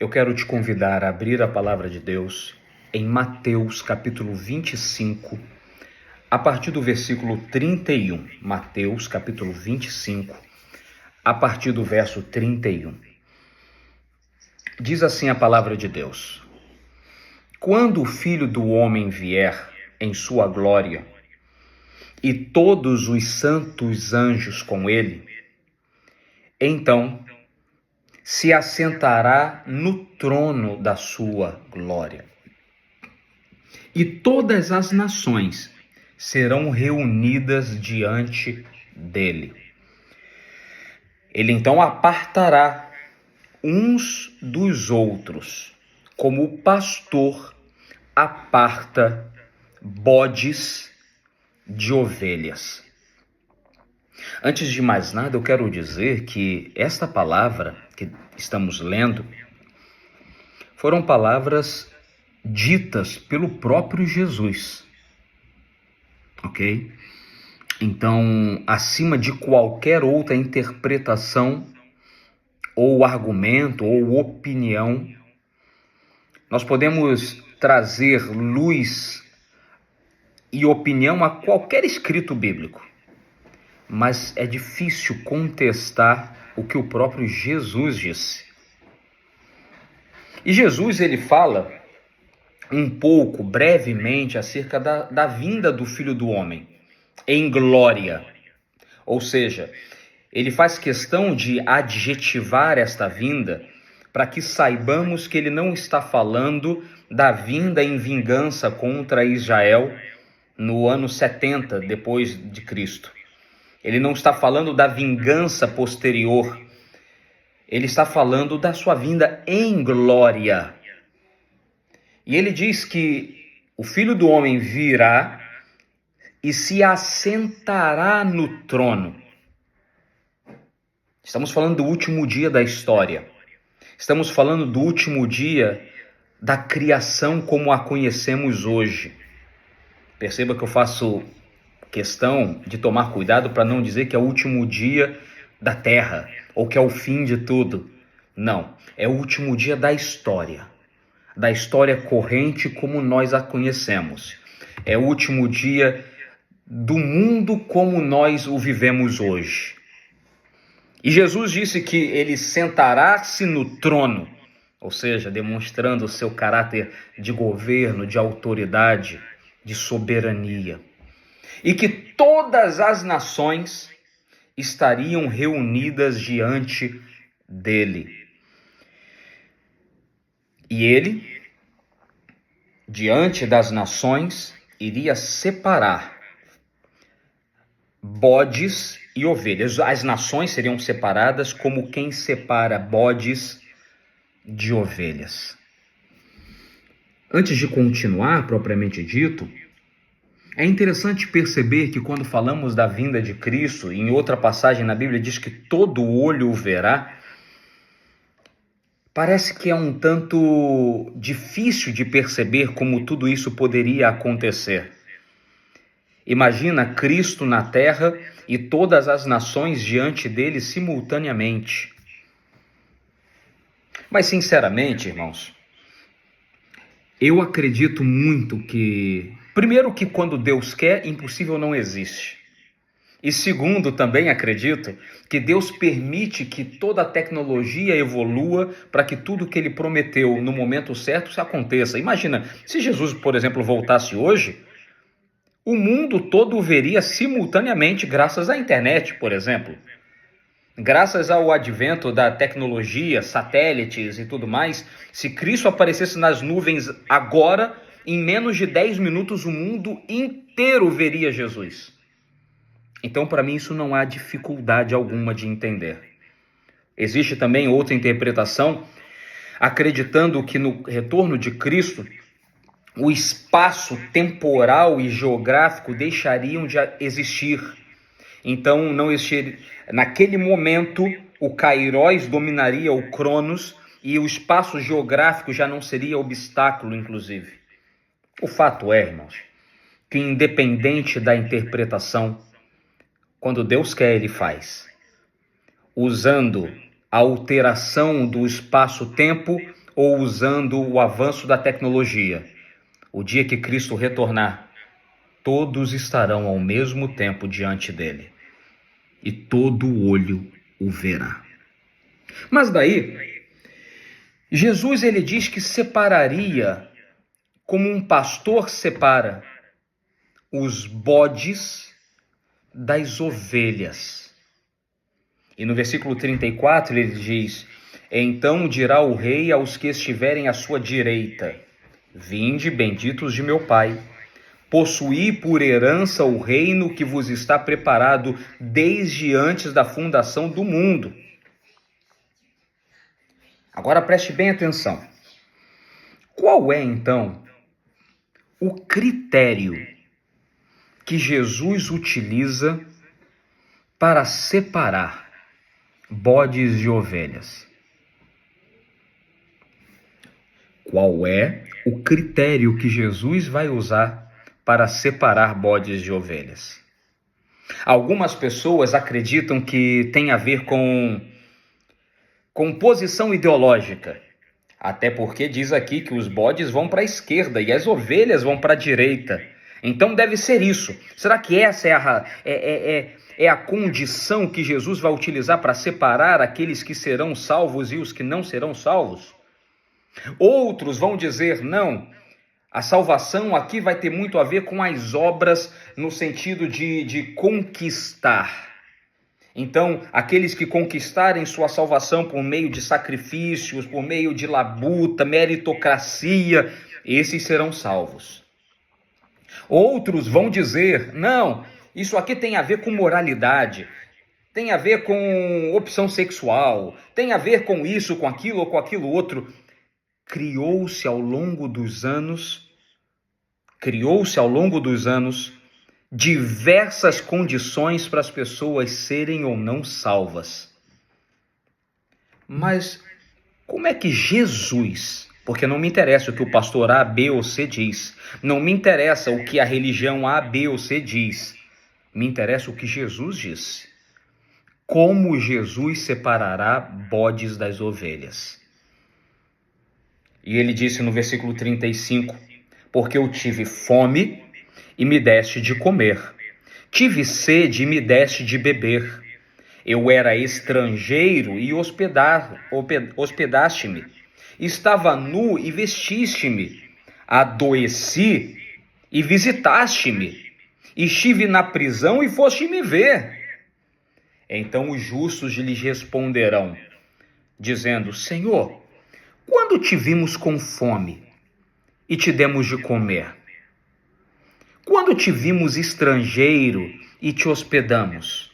Eu quero te convidar a abrir a palavra de Deus em Mateus capítulo 25, a partir do versículo 31. Mateus capítulo 25, a partir do verso 31. Diz assim a palavra de Deus: Quando o Filho do Homem vier em sua glória, e todos os santos anjos com ele, então se assentará no trono da sua glória. E todas as nações serão reunidas diante dele. Ele então apartará uns dos outros, como o pastor aparta bodes de ovelhas. Antes de mais nada, eu quero dizer que esta palavra que estamos lendo foram palavras ditas pelo próprio Jesus, ok? Então, acima de qualquer outra interpretação, ou argumento, ou opinião, nós podemos trazer luz e opinião a qualquer escrito bíblico, mas é difícil contestar o que o próprio Jesus disse. E Jesus, ele fala um pouco, brevemente, acerca da vinda do Filho do Homem em glória. Ou seja, ele faz questão de adjetivar esta vinda para que saibamos que ele não está falando da vinda em vingança contra Israel no ano 70 depois de Cristo. Ele não está falando da vingança posterior. Ele está falando da sua vinda em glória. E ele diz que o Filho do Homem virá e se assentará no trono. Estamos falando do último dia da história. Estamos falando do último dia da criação como a conhecemos hoje. Perceba que eu faço questão de tomar cuidado para não dizer que é o último dia da Terra ou que é o fim de tudo. Não, é o último dia da história corrente como nós a conhecemos. É o último dia do mundo como nós o vivemos hoje. E Jesus disse que ele sentará-se no trono, ou seja, demonstrando o seu caráter de governo, de autoridade, de soberania. E que todas as nações estariam reunidas diante dele. E ele, diante das nações, iria separar bodes e ovelhas. As nações seriam separadas como quem separa bodes de ovelhas. Antes de continuar, propriamente dito, é interessante perceber que quando falamos da vinda de Cristo, em outra passagem na Bíblia diz que todo olho o verá, parece que é um tanto difícil de perceber como tudo isso poderia acontecer. Imagina Cristo na terra e todas as nações diante dele simultaneamente. Mas, sinceramente, irmãos, eu acredito muito que, primeiro, que quando Deus quer, impossível não existe. E segundo, também acredito que Deus permite que toda a tecnologia evolua para que tudo que ele prometeu no momento certo se aconteça. Imagina, se Jesus, por exemplo, voltasse hoje, o mundo todo o veria simultaneamente graças à internet, por exemplo. Graças ao advento da tecnologia, satélites e tudo mais, se Cristo aparecesse nas nuvens agora, em menos de 10 minutos o mundo inteiro veria Jesus. Então, para mim, isso não há dificuldade alguma de entender. Existe também outra interpretação, acreditando que no retorno de Cristo, o espaço temporal e geográfico deixariam de existir. Então, não existiria, naquele momento, o Kairos dominaria o Cronos e o espaço geográfico já não seria obstáculo, inclusive. O fato é, irmãos, que independente da interpretação, quando Deus quer, ele faz. Usando a alteração do espaço-tempo ou usando o avanço da tecnologia. O dia que Cristo retornar, todos estarão ao mesmo tempo diante dele, e todo olho o verá. Mas daí, Jesus ele diz que separaria, como um pastor separa os bodes das ovelhas. E no versículo 34 ele diz: então dirá o rei aos que estiverem à sua direita: vinde, benditos de meu Pai, possuí por herança o reino que vos está preparado desde antes da fundação do mundo. Agora preste bem atenção. Qual é, então, o critério que Jesus utiliza para separar bodes de ovelhas? Qual é o critério que Jesus vai usar para separar bodes de ovelhas? Algumas pessoas acreditam que tem a ver com posição ideológica. Até porque diz aqui que os bodes vão para a esquerda e as ovelhas vão para a direita. Então deve ser isso. Será que essa é a condição que Jesus vai utilizar para separar aqueles que serão salvos e os que não serão salvos? Outros vão dizer, não, a salvação aqui vai ter muito a ver com as obras no sentido de conquistar. Então, aqueles que conquistarem sua salvação por meio de sacrifícios, por meio de labuta, meritocracia, esses serão salvos. Outros vão dizer, não, isso aqui tem a ver com moralidade, tem a ver com opção sexual, tem a ver com isso, com aquilo ou com aquilo outro. Criou-se ao longo dos anos diversas condições para as pessoas serem ou não salvas. Mas como é que Jesus, porque não me interessa o que o pastor A, B ou C diz, não me interessa o que a religião A, B ou C diz, me interessa o que Jesus disse. Como Jesus separará bodes das ovelhas? E ele disse no versículo 35, porque eu tive fome e me deste de comer, tive sede e me deste de beber, eu era estrangeiro e hospedaste-me, estava nu e vestiste-me, adoeci e visitaste-me, estive na prisão e foste me ver. Então os justos lhes responderão, dizendo, Senhor, quando te vimos com fome e te demos de comer? Quando te vimos estrangeiro e te hospedamos?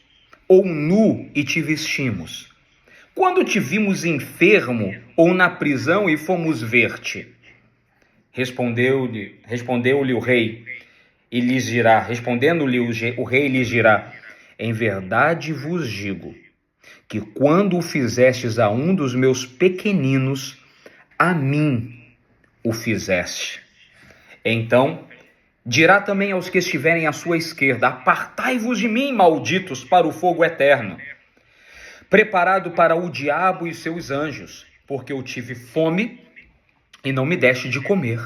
Ou nu e te vestimos? Quando te vimos enfermo ou na prisão e fomos ver-te? Respondeu-lhe o rei, e lhes dirá, respondendo-lhe o rei lhes dirá, em verdade vos digo, que quando o fizestes a um dos meus pequeninos, a mim o fizeste. Então dirá também aos que estiverem à sua esquerda, apartai-vos de mim, malditos, para o fogo eterno, preparado para o diabo e seus anjos, porque eu tive fome e não me deste de comer,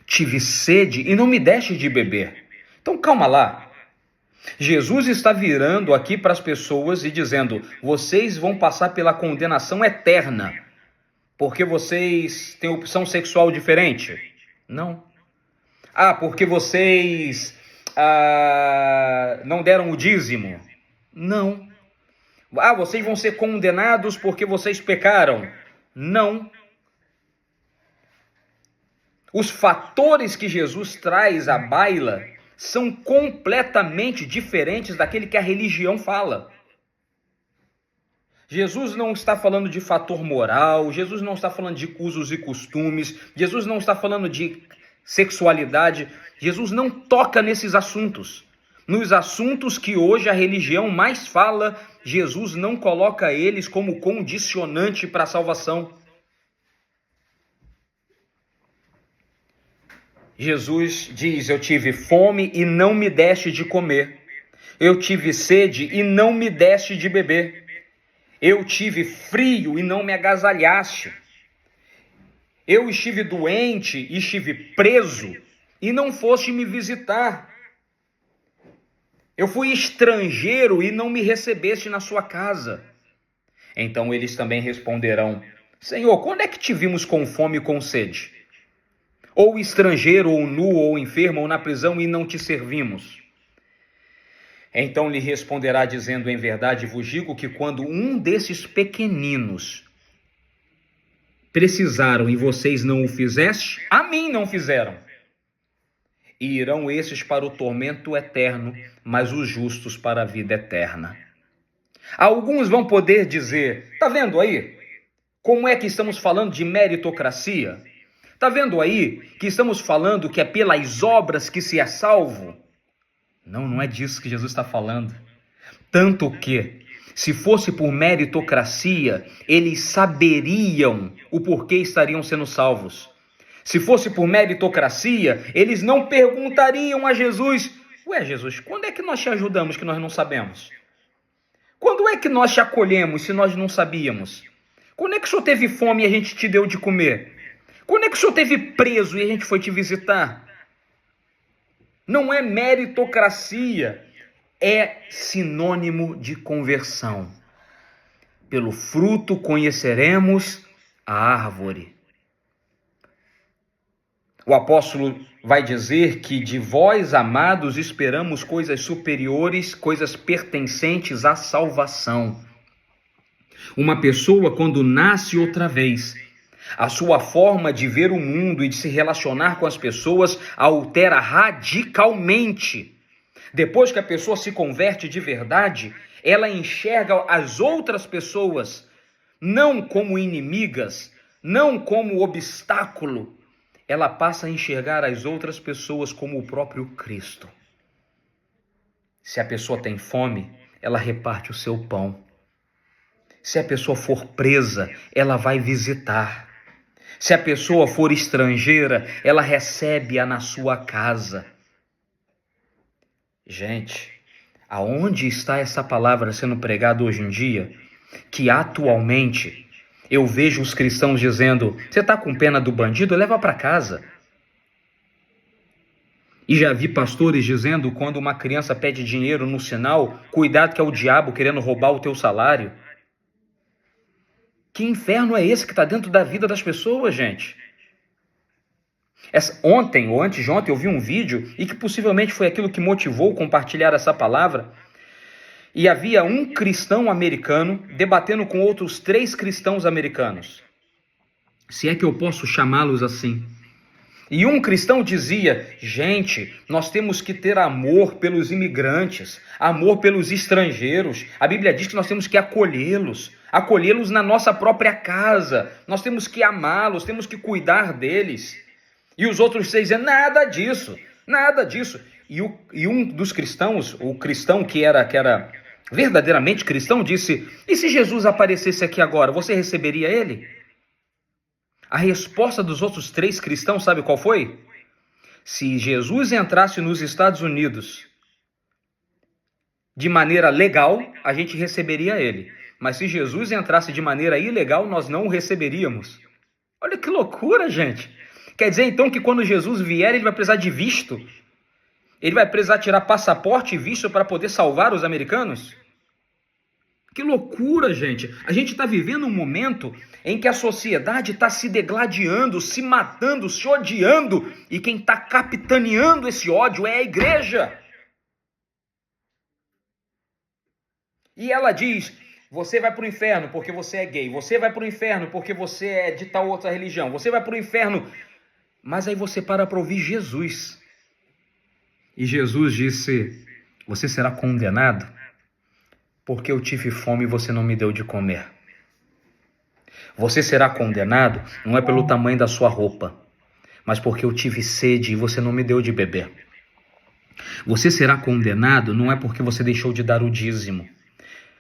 tive sede e não me deste de beber. Então calma lá. Jesus está virando aqui para as pessoas e dizendo, vocês vão passar pela condenação eterna, porque vocês têm opção sexual diferente? Não. Porque vocês não deram o dízimo? Não. Vocês vão ser condenados porque vocês pecaram? Não. Os fatores que Jesus traz à baila são completamente diferentes daquele que a religião fala. Jesus não está falando de fator moral, Jesus não está falando de usos e costumes, Jesus não está falando de sexualidade, Jesus não toca nesses assuntos. Nos assuntos que hoje a religião mais fala, Jesus não coloca eles como condicionante para a salvação. Jesus diz, eu tive fome e não me deste de comer, eu tive sede e não me deste de beber, eu tive frio e não me agasalhaste, Eu estive doente, estive preso e não foste me visitar. Eu fui estrangeiro e não me recebeste na sua casa. Então eles também responderão: Senhor, quando é que te vimos com fome e com sede? Ou estrangeiro, ou nu, ou enfermo, ou na prisão e não te servimos? Então lhe responderá dizendo: em verdade vos digo que quando um desses pequeninos precisaram e vocês não o fizeste, a mim não fizeram. E irão esses para o tormento eterno, mas os justos para a vida eterna. Alguns vão poder dizer: tá vendo aí? Como é que estamos falando de meritocracia? Tá vendo aí que estamos falando que é pelas obras que se é salvo? Não, não é disso que Jesus está falando. Tanto que, se fosse por meritocracia, eles saberiam o porquê estariam sendo salvos. Se fosse por meritocracia, eles não perguntariam a Jesus: ué, Jesus, quando é que nós te ajudamos que nós não sabemos? Quando é que nós te acolhemos se nós não sabíamos? Quando é que o senhor teve fome e a gente te deu de comer? Quando é que o senhor teve preso e a gente foi te visitar? Não é meritocracia, é sinônimo de conversão. Pelo fruto conheceremos a árvore. O apóstolo vai dizer que de vós, amados, esperamos coisas superiores, coisas pertencentes à salvação. Uma pessoa, quando nasce outra vez, a sua forma de ver o mundo e de se relacionar com as pessoas altera radicalmente. Depois que a pessoa se converte de verdade, ela enxerga as outras pessoas não como inimigas, não como obstáculo. Ela passa a enxergar as outras pessoas como o próprio Cristo. Se a pessoa tem fome, ela reparte o seu pão. Se a pessoa for presa, ela vai visitar. Se a pessoa for estrangeira, ela recebe-a na sua casa. Gente, aonde está essa palavra sendo pregada hoje em dia? Que atualmente eu vejo os cristãos dizendo: você está com pena do bandido? Leva para casa. E já vi pastores dizendo, quando uma criança pede dinheiro no sinal: cuidado que é o diabo querendo roubar o teu salário. Que inferno é esse que está dentro da vida das pessoas, gente? Ontem ou antes de ontem eu vi um vídeo, e que possivelmente foi aquilo que motivou compartilhar essa palavra, e havia um cristão americano debatendo com outros 3 cristãos americanos, se é que eu posso chamá-los assim. E um cristão dizia: gente, nós temos que ter amor pelos imigrantes, amor pelos estrangeiros. A Bíblia diz que nós temos que acolhê-los na nossa própria casa. Nós temos que amá-los, temos que cuidar deles. E os outros 6 dizem: nada disso, nada disso. E um dos cristãos, o cristão que era verdadeiramente cristão, disse: e se Jesus aparecesse aqui agora, você receberia ele? A resposta dos outros 3 cristãos, sabe qual foi? Se Jesus entrasse nos Estados Unidos de maneira legal, a gente receberia ele. Mas se Jesus entrasse de maneira ilegal, nós não o receberíamos. Olha que loucura, gente. Quer dizer, então, que quando Jesus vier, ele vai precisar de visto? Ele vai precisar tirar passaporte e visto para poder salvar os americanos? Que loucura, gente. A gente está vivendo um momento em que a sociedade está se degladiando, se matando, se odiando, e quem está capitaneando esse ódio é a igreja. E ela diz: você vai para o inferno porque você é gay, você vai para o inferno porque você é de tal outra religião, você vai para o inferno. Mas aí você para ouvir Jesus. E Jesus disse: você será condenado porque eu tive fome e você não me deu de comer. Você será condenado não é pelo tamanho da sua roupa, mas porque eu tive sede e você não me deu de beber. Você será condenado não é porque você deixou de dar o dízimo.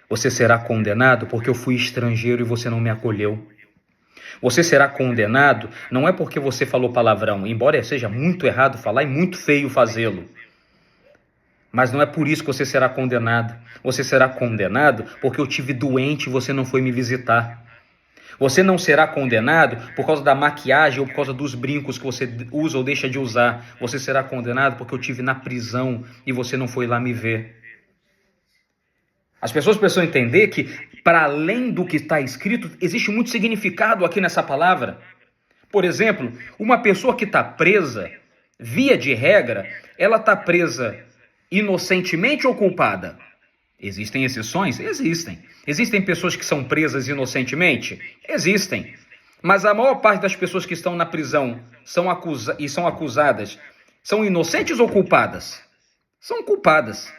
Você será condenado porque eu fui estrangeiro e você não me acolheu. Você será condenado não é porque você falou palavrão, embora seja muito errado falar e muito feio fazê-lo. Mas não é por isso que você será condenado. Você será condenado porque eu tive doente e você não foi me visitar. Você não será condenado por causa da maquiagem ou por causa dos brincos que você usa ou deixa de usar. Você será condenado porque eu estive na prisão e você não foi lá me ver. As pessoas precisam entender que, para além do que está escrito, existe muito significado aqui nessa palavra. Por exemplo, uma pessoa que está presa, via de regra, ela está presa inocentemente ou culpada? Existem exceções? Existem. Existem pessoas que são presas inocentemente? Existem. Mas a maior parte das pessoas que estão na prisão são acusadas são inocentes ou culpadas? São culpadas.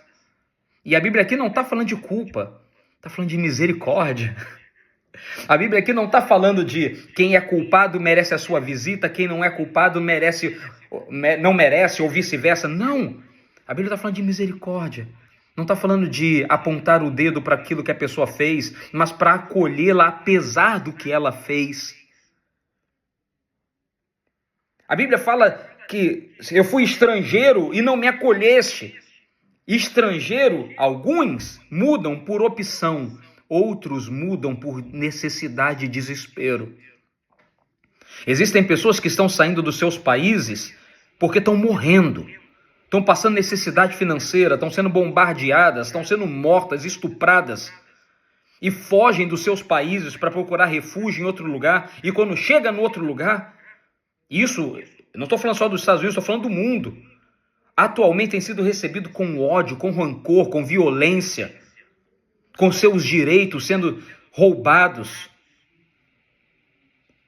E a Bíblia aqui não está falando de culpa, está falando de misericórdia. A Bíblia aqui não está falando de quem é culpado merece a sua visita, quem não é culpado não merece, ou vice-versa. Não, a Bíblia está falando de misericórdia. Não está falando de apontar o dedo para aquilo que a pessoa fez, mas para acolhê-la apesar do que ela fez. A Bíblia fala que eu fui estrangeiro e não me acolheste. Estrangeiro, alguns mudam por opção, outros mudam por necessidade e desespero. Existem pessoas que estão saindo dos seus países porque estão morrendo, estão passando necessidade financeira, estão sendo bombardeadas, estão sendo mortas, estupradas, e fogem dos seus países para procurar refúgio em outro lugar, e quando chega no outro lugar, isso, não estou falando só dos Estados Unidos, estou falando do mundo, atualmente tem sido recebido com ódio, com rancor, com violência, com seus direitos sendo roubados.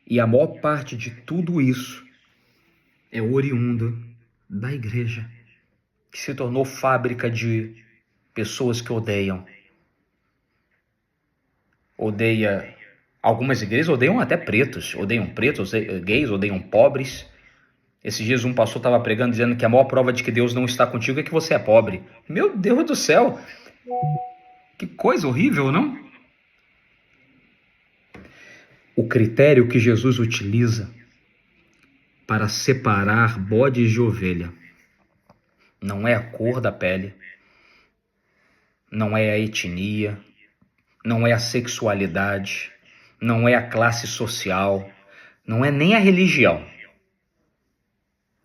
E a maior parte de tudo isso é oriundo da igreja, que se tornou fábrica de pessoas que odeiam. Algumas igrejas odeiam até pretos, gays, odeiam pobres. Esses dias um pastor estava pregando dizendo que a maior prova de que Deus não está contigo é que você é pobre. Meu Deus do céu! Que coisa horrível, não? O critério que Jesus utiliza para separar bodes de ovelha não é a cor da pele, não é a etnia, não é a sexualidade, não é a classe social, não é nem a religião.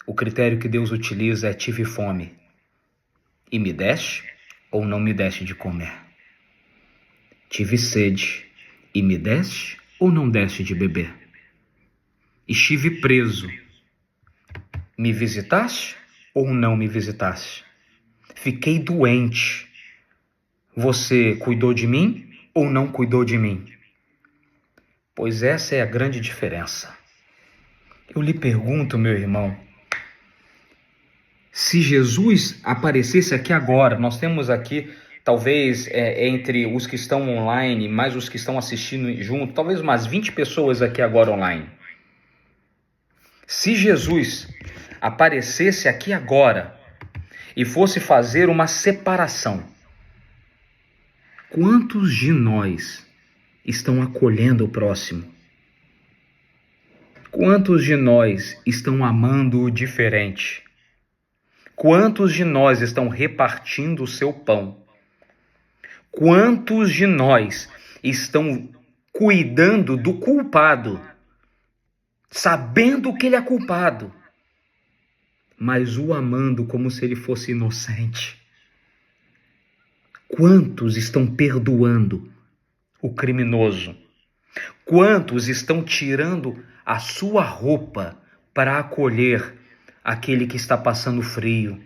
O critério que Deus utiliza é: tive fome e me deste ou não me deste de comer? Tive sede e me deste ou não deste de beber? Estive preso, me visitaste ou não me visitaste? Fiquei doente, você cuidou de mim ou não cuidou de mim? Pois essa é a grande diferença. Eu lhe pergunto, meu irmão, se Jesus aparecesse aqui agora, nós temos aqui, talvez, entre os que estão online, mais os que estão assistindo junto, talvez umas 20 pessoas aqui agora online. Se Jesus aparecesse aqui agora e fosse fazer uma separação, quantos de nós estão acolhendo o próximo? Quantos de nós estão amando o diferente? Quantos de nós estão repartindo o seu pão? Quantos de nós estão cuidando do culpado, sabendo que ele é culpado, mas o amando como se ele fosse inocente? Quantos estão perdoando o criminoso? Quantos estão tirando a sua roupa para acolher aquele que está passando frio?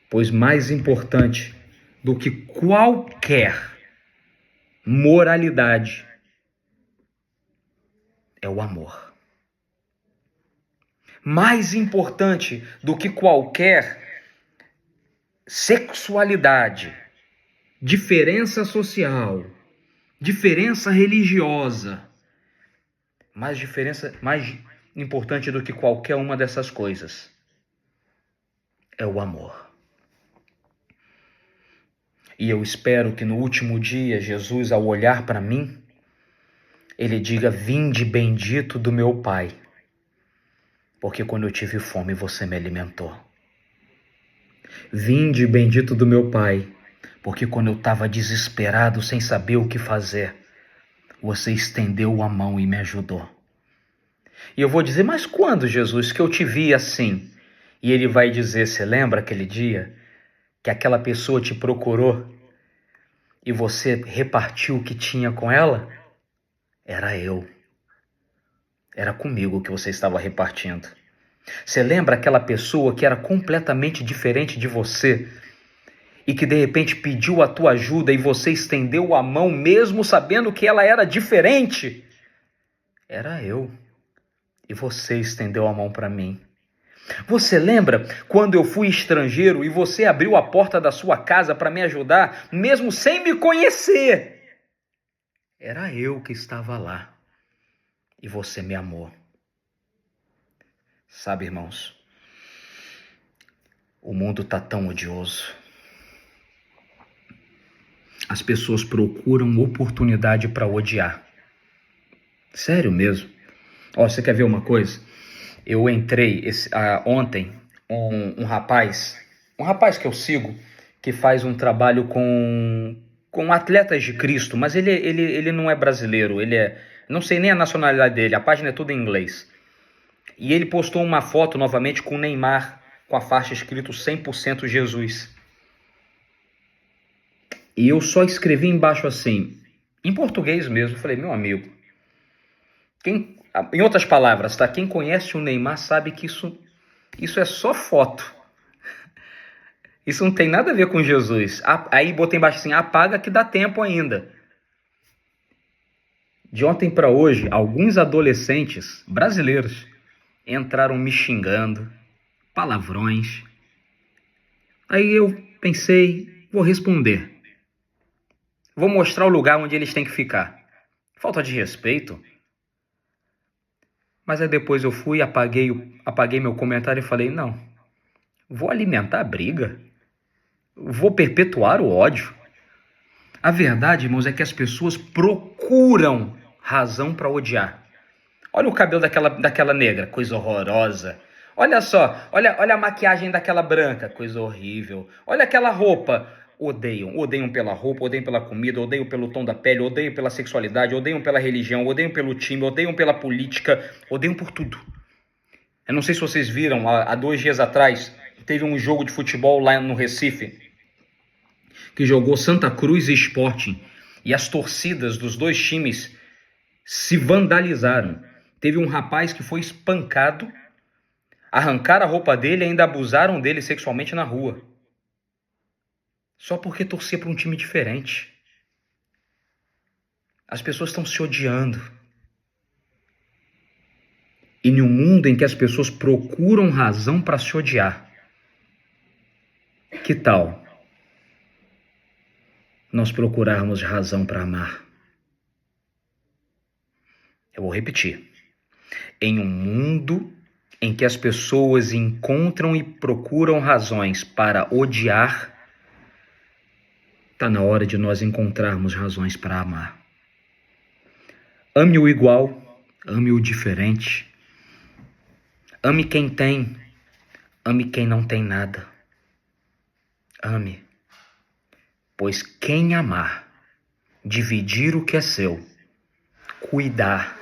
Pois mais importante do que qualquer moralidade é o amor. Mais importante do que qualquer sexualidade, diferença social, diferença religiosa, mais importante do que qualquer uma dessas coisas é o amor. E eu espero que no último dia, Jesus, ao olhar para mim, ele diga: vinde bendito do meu Pai, porque quando eu tive fome você me alimentou. Vinde bendito do meu Pai, porque quando eu estava desesperado, sem saber o que fazer, Você estendeu a mão e me ajudou. E eu vou dizer, mas quando, Jesus, que eu te vi assim? E ele vai dizer, você lembra aquele dia que aquela pessoa te procurou e você repartiu o que tinha com ela? Era eu. Era comigo que você estava repartindo. Você lembra aquela pessoa que era completamente diferente de você e que de repente pediu a tua ajuda e você estendeu a mão mesmo sabendo que ela era diferente? Era eu. E você estendeu a mão para mim. Você lembra quando eu fui estrangeiro e você abriu a porta da sua casa para me ajudar, mesmo sem me conhecer? Era eu que estava lá e você me amou. Sabe, irmãos, o mundo está tão odioso. As pessoas procuram oportunidade para odiar. Sério mesmo. Ó, você quer ver uma coisa? Eu entrei ontem, um rapaz que eu sigo, que faz um trabalho com atletas de Cristo, mas ele não é brasileiro, não sei nem a nacionalidade dele, a página é toda em inglês. E ele postou uma foto novamente com o Neymar, com a faixa escrito 100% Jesus. E eu só escrevi embaixo assim, em português mesmo, falei, meu amigo, em outras palavras, tá? Quem conhece o Neymar sabe que isso é só foto. Isso não tem nada a ver com Jesus. Aí botei embaixo assim, apaga que dá tempo ainda. De ontem para hoje, alguns adolescentes brasileiros entraram me xingando, palavrões. Aí eu pensei, vou responder. Vou mostrar o lugar onde eles têm que ficar. Falta de respeito. Mas aí depois eu fui, apaguei meu comentário e falei, não, vou alimentar a briga? Vou perpetuar o ódio? A verdade, irmãos, é que as pessoas procuram razão para odiar. Olha o cabelo daquela negra, coisa horrorosa. Olha só, olha a maquiagem daquela branca, coisa horrível. Olha aquela roupa. Odeiam pela roupa, odeiam pela comida, odeiam pelo tom da pele, odeiam pela sexualidade, odeiam pela religião, odeiam pelo time, odeiam pela política, odeiam por tudo. Eu não sei se vocês viram, há 2 dias atrás, teve um jogo de futebol lá no Recife, que jogou Santa Cruz e Sporting, e as torcidas dos 2 times se vandalizaram. Teve um rapaz que foi espancado, arrancaram a roupa dele e ainda abusaram dele sexualmente na rua. Só porque torcia para um time diferente. As pessoas estão se odiando. E num mundo em que as pessoas procuram razão para se odiar, que tal nós procurarmos razão para amar? Eu vou repetir. Em um mundo em que as pessoas encontram e procuram razões para odiar, está na hora de nós encontrarmos razões para amar. Ame o igual, ame o diferente. Ame quem tem, ame quem não tem nada. Ame, pois quem amar, dividir o que é seu, cuidar,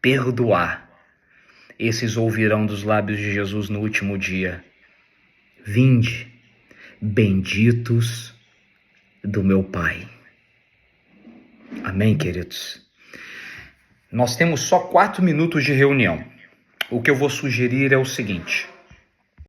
perdoar, esses ouvirão dos lábios de Jesus no último dia: vinde, benditos do meu Pai. Amém, queridos? Nós temos só 4 minutos de reunião. O que eu vou sugerir é o seguinte: